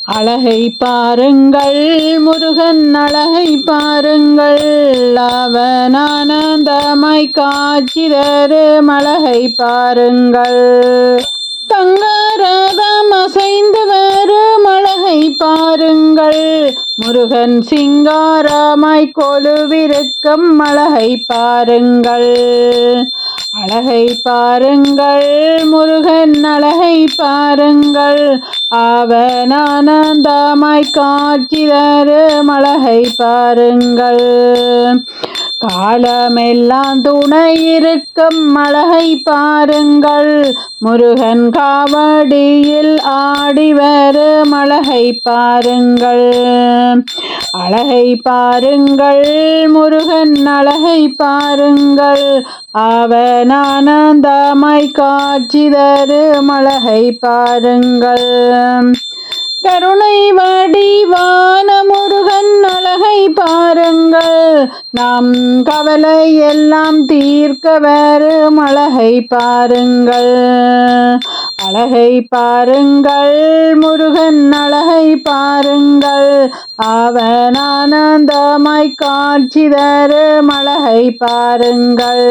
அழகை பாருங்கள் முருகன் அழகை பாருங்கள், அவன் ஆனந்தமாய் காட்சி தரும் அழகை பாருங்கள். தங்கரதம் அசைந்து வரும் அழகை பாருங்கள், முருகன் சிங்காரமாய் கொலுவிருக்கும் அழகை பாருங்கள். அழகை பாருங்கள் முருகன் அழகை பாருங்கள், அவன் ஆனந்தமாய் காட்சி தரும் அழகை பாருங்கள். காலமெல்லாம் துணை இருக்கும் அழகை பாருங்கள், முருகன் காவடியில் ஆடி வரும் அழகை பாருங்கள். அழகை பாருங்கள் முருகன் அழகை பாருங்கள், அவன் ஆனந்தமாய் காட்சி தரும் அழகை பாருங்கள். கருணை வடிவான முருகன் அழகை பாருங்கள், நம் கவலை எல்லாம் தீர்க்க வரும் அழகை பாருங்கள். அழகை பாருங்கள் முருகன் அழகை பாருங்கள், அவன் ஆனந்தமாய் காட்சி தரும் அழகை பாருங்கள்.